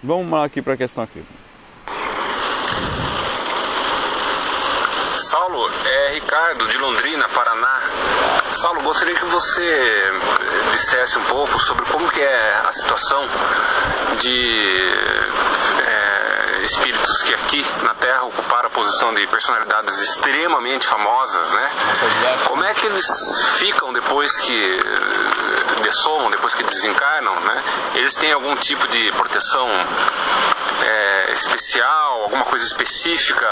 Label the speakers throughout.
Speaker 1: Vamos lá aqui para a questão aqui.
Speaker 2: Saulo, é Ricardo de Londrina, Paraná. Saulo, gostaria que você dissesse um pouco sobre como que é a situação de espíritos que aqui na Terra ocuparam a posição de personalidades extremamente famosas, né? Como é que eles ficam depois que dessomam, depois que desencarnam, né? Eles têm algum tipo de proteção especial, alguma coisa específica?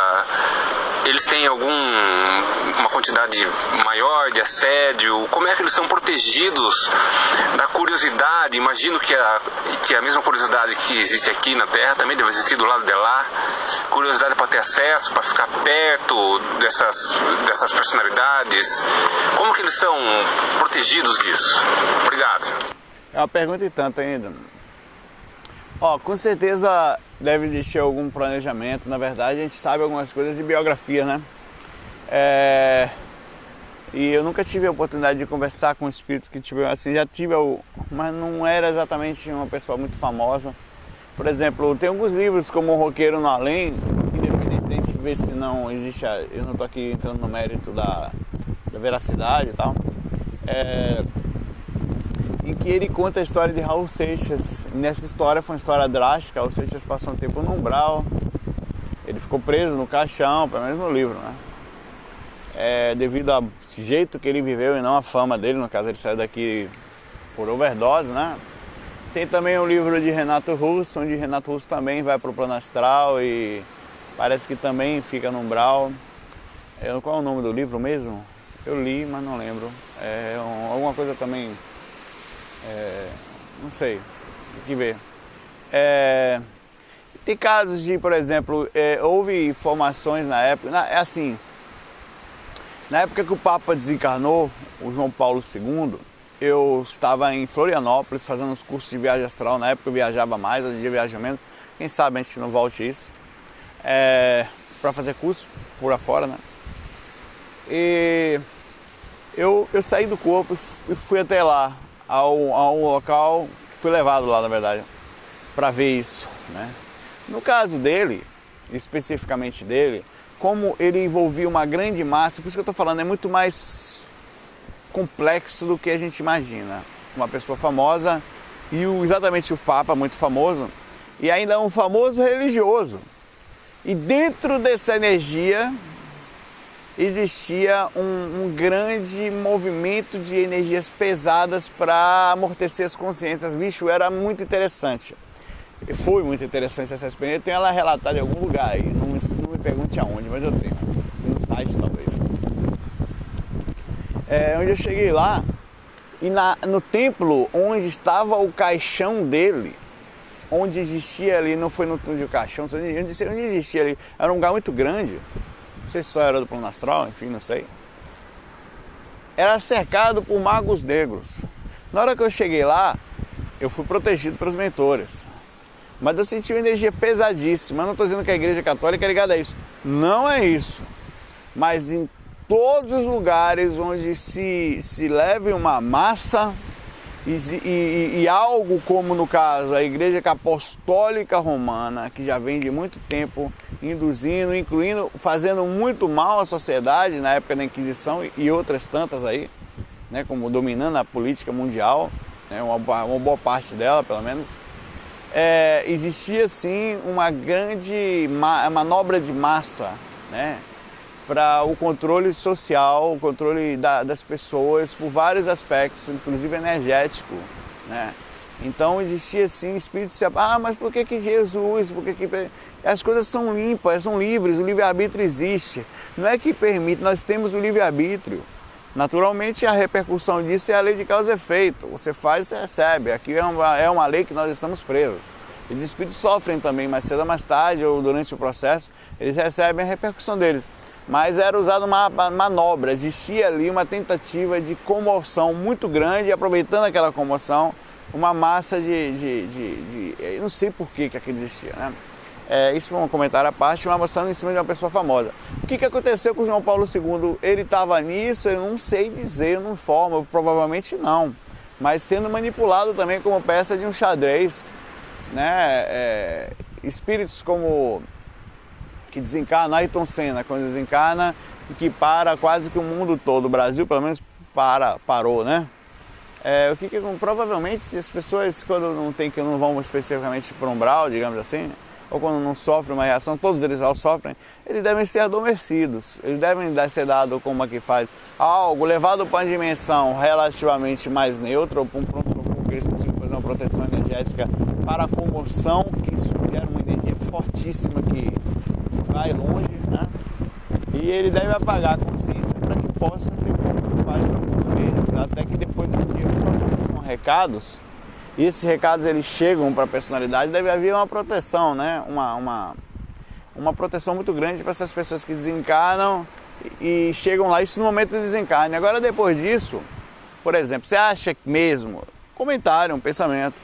Speaker 2: Eles têm uma quantidade maior de assédio? Como é que eles são protegidos da curiosidade? Imagino que a mesma curiosidade que existe aqui na Terra também deve existir do lado de lá. Curiosidade para ter acesso, para ficar perto dessas personalidades. Como que eles são protegidos disso? Obrigado.
Speaker 1: É uma pergunta e tanto ainda. Com certeza deve existir algum planejamento. Na verdade, a gente sabe algumas coisas de biografia, né? E eu nunca tive a oportunidade de conversar com espíritos que tiveram assim, já tive, mas não era exatamente uma pessoa muito famosa. Por exemplo, tem alguns livros como O Roqueiro no Além, independente de ver se não existe, eu não estou aqui entrando no mérito da veracidade e tal, em que ele conta a história de Raul Seixas. E nessa história foi uma história drástica. Raul Seixas passou um tempo no umbral, ele ficou preso no caixão, pelo menos no livro, né? Devido ao jeito que ele viveu e não a fama dele, no caso ele saiu daqui por overdose, né? Tem também um livro de Renato Russo, onde Renato Russo também vai para o plano astral e parece que também fica no umbral. Qual é o nome do livro mesmo? Eu li, mas não lembro. Alguma coisa também, não sei, tem que ver. Tem casos de, por exemplo, houve informações na época, na época que o Papa desencarnou, o João Paulo II, eu estava em Florianópolis fazendo os cursos de viagem astral. Na época eu viajava mais, hoje em dia eu viajo menos. Quem sabe a gente não volte isso. Para fazer curso por afora, né? E eu saí do corpo e fui até lá, ao local, fui levado lá, na verdade, para ver isso, né? No caso dele, especificamente dele, como ele envolvia uma grande massa, por isso que eu estou falando, é muito mais complexo do que a gente imagina. Uma pessoa famosa e exatamente o Papa, muito famoso, e ainda um famoso religioso. E dentro dessa energia existia um grande movimento de energias pesadas para amortecer as consciências. Bicho, era muito interessante. E foi muito interessante essa experiência. Eu tenho ela relatada em algum lugar aí, não me pergunte aonde, mas eu tenho. No site talvez. Onde eu cheguei lá, e no templo onde estava o caixão dele, onde existia ali, não foi no túnel de caixão, onde existia ali, era um lugar muito grande, não sei se só era do plano astral, enfim, não sei. Era cercado por magos negros. Na hora que eu cheguei lá, eu fui protegido pelos mentores. Mas eu senti uma energia pesadíssima. Eu não estou dizendo que a igreja católica é ligada a isso. Não é isso. Mas em todos os lugares onde se leve uma massa e algo como no caso a Igreja Apostólica Romana, que já vem de muito tempo induzindo, incluindo, fazendo muito mal à sociedade na época da Inquisição e outras tantas aí, né, como dominando a política mundial, né, uma boa parte dela pelo menos, existia sim uma grande manobra de massa, né, para o controle social, o controle das pessoas por vários aspectos, inclusive energético, né? Então existia sim espíritos, mas por que Jesus, as coisas são limpas, são livres, o livre-arbítrio existe. Não é que permite, nós temos o livre-arbítrio. Naturalmente a repercussão disso é a lei de causa e efeito. Você faz, você recebe. Aqui é uma lei que nós estamos presos. E os espíritos sofrem também, mais cedo ou mais tarde, ou durante o processo, eles recebem a repercussão deles. Mas era usada uma manobra, existia ali uma tentativa de comoção muito grande, e aproveitando aquela comoção, uma massa eu não sei por que aquilo existia, né? Isso foi um comentário à parte, mas mostrando em cima de uma pessoa famosa. O que aconteceu com o João Paulo II? Ele estava nisso, eu não sei dizer, eu não informo, provavelmente não. Mas sendo manipulado também como peça de um xadrez, né? Espíritos como que desencarna, Ayrton Senna, quando desencarna, que para quase que o mundo todo, o Brasil pelo menos parou, né? Provavelmente as pessoas, quando não vão especificamente para um umbral, digamos assim, ou quando não sofrem uma reação, todos eles já sofrem, eles devem ser adormecidos, eles devem ser dados como aqui faz algo, levado para uma dimensão relativamente mais neutra, ou para um pronto-socorro que eles consigam fazer uma proteção energética para a comoção, que isso gera uma energia fortíssima que vai longe, né? E ele deve apagar a consciência para que possa ter um pouco de paz para alguns meses, até que depois de um dia são recados, e esses recados eles chegam para a personalidade, deve haver uma proteção, né? Uma proteção muito grande para essas pessoas que desencarnam e chegam lá, isso no momento do desencarne. Agora depois disso, por exemplo, você acha mesmo, comentário, um pensamento,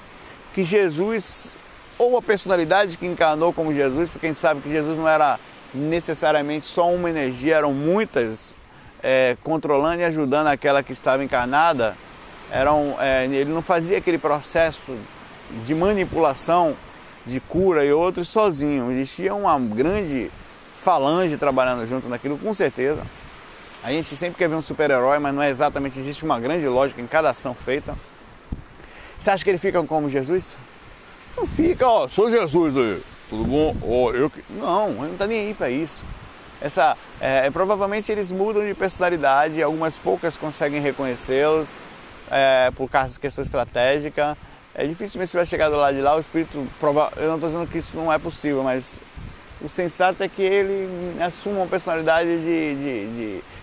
Speaker 1: que Jesus, ou a personalidade que encarnou como Jesus, porque a gente sabe que Jesus não era necessariamente só uma energia, eram muitas, controlando e ajudando aquela que estava encarnada, ele não fazia aquele processo de manipulação, de cura e outros sozinho. Existia uma grande falange trabalhando junto naquilo, com certeza. A gente sempre quer ver um super-herói, mas não é exatamente, existe uma grande lógica em cada ação feita. Você acha que ele fica como Jesus? Não fica, sou Jesus aí, tudo bom? Não, ele não está nem aí para isso. Provavelmente eles mudam de personalidade, algumas poucas conseguem reconhecê-los, por causa de questão estratégica. Dificilmente você vai chegar do lado de lá, o espírito, eu não estou dizendo que isso não é possível, mas o sensato é que ele assuma uma personalidade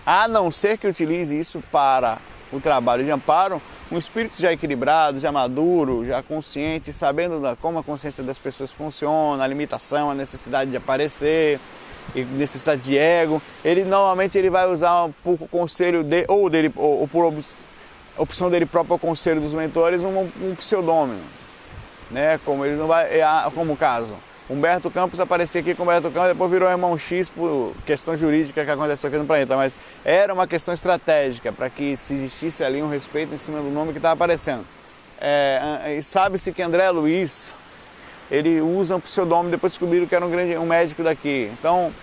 Speaker 1: a não ser que utilize isso para o trabalho de amparo, um espírito já equilibrado, já maduro, já consciente, sabendo como a consciência das pessoas funciona, a limitação, a necessidade de aparecer, necessidade de ego. Normalmente ele vai usar por conselho ou por opção dele próprio, o conselho dos mentores, um pseudônimo, né? Como o caso, Humberto Campos aparecia aqui com Humberto Campos, depois virou Irmão X por questão jurídica que aconteceu aqui no planeta, mas era uma questão estratégica para que se existisse ali um respeito em cima do nome que estava aparecendo. E sabe-se que André Luiz, ele usa um pseudônimo, depois descobriram que era um médico daqui. Então,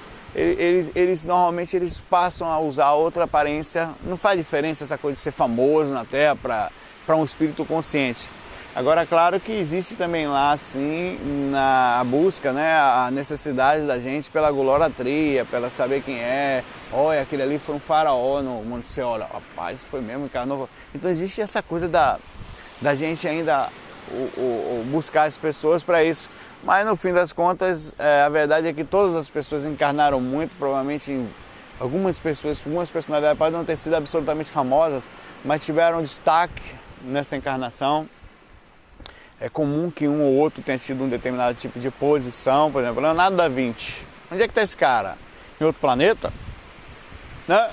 Speaker 1: normalmente passam a usar outra aparência. Não faz diferença essa coisa de ser famoso na Terra para um espírito consciente. Agora, claro que existe também lá, assim, na busca, né, a necessidade da gente pela glolatria, pela saber quem é. Olha, aquele ali foi um faraó no mundo. Você olha, rapaz, foi mesmo, encarnou. Então existe essa coisa da gente ainda buscar as pessoas para isso. Mas no fim das contas, a verdade é que todas as pessoas encarnaram muito, provavelmente algumas personalidades podem não ter sido absolutamente famosas, mas tiveram destaque nessa encarnação. É comum que um ou outro tenha tido um determinado tipo de posição, por exemplo, Leonardo da Vinci. Onde é que está esse cara? Em outro planeta? Né?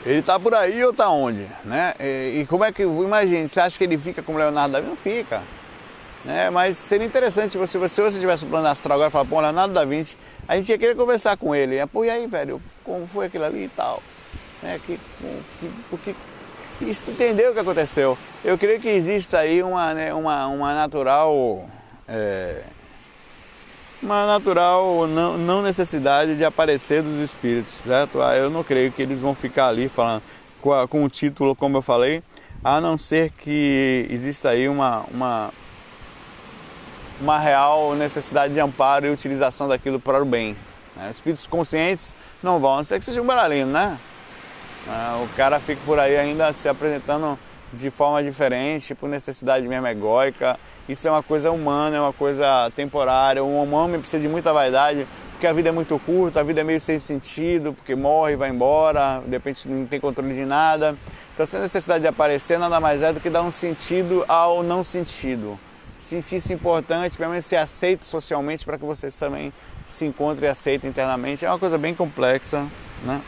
Speaker 1: Ele está por aí ou está onde? Né? E como é que, imagine, você acha que ele fica como Leonardo da Vinci? Não fica. Né? Mas seria interessante se você tivesse um plano astral agora e falar, Leonardo da Vinci, a gente ia querer conversar com ele. E aí, velho, como foi aquilo ali e tal? Né? Entender o que aconteceu. Eu creio que exista aí uma natural não necessidade de aparecer dos espíritos, certo? Eu não creio que eles vão ficar ali falando com o título, como eu falei, a não ser que exista aí uma real necessidade de amparo e utilização daquilo para o bem. Né? Espíritos conscientes não vão, a não ser que seja um baralhinho, né? O cara fica por aí ainda se apresentando de forma diferente, por necessidade mesmo egóica. Isso é uma coisa humana, é uma coisa temporária. Um homem precisa de muita vaidade, porque a vida é muito curta, a vida é meio sem sentido, porque morre e vai embora, de repente não tem controle de nada. Então, essa necessidade de aparecer nada mais é do que dar um sentido ao não sentido. Sentir-se importante, pelo menos ser aceito socialmente, para que vocês também se encontrem e aceitem internamente. É uma coisa bem complexa, né?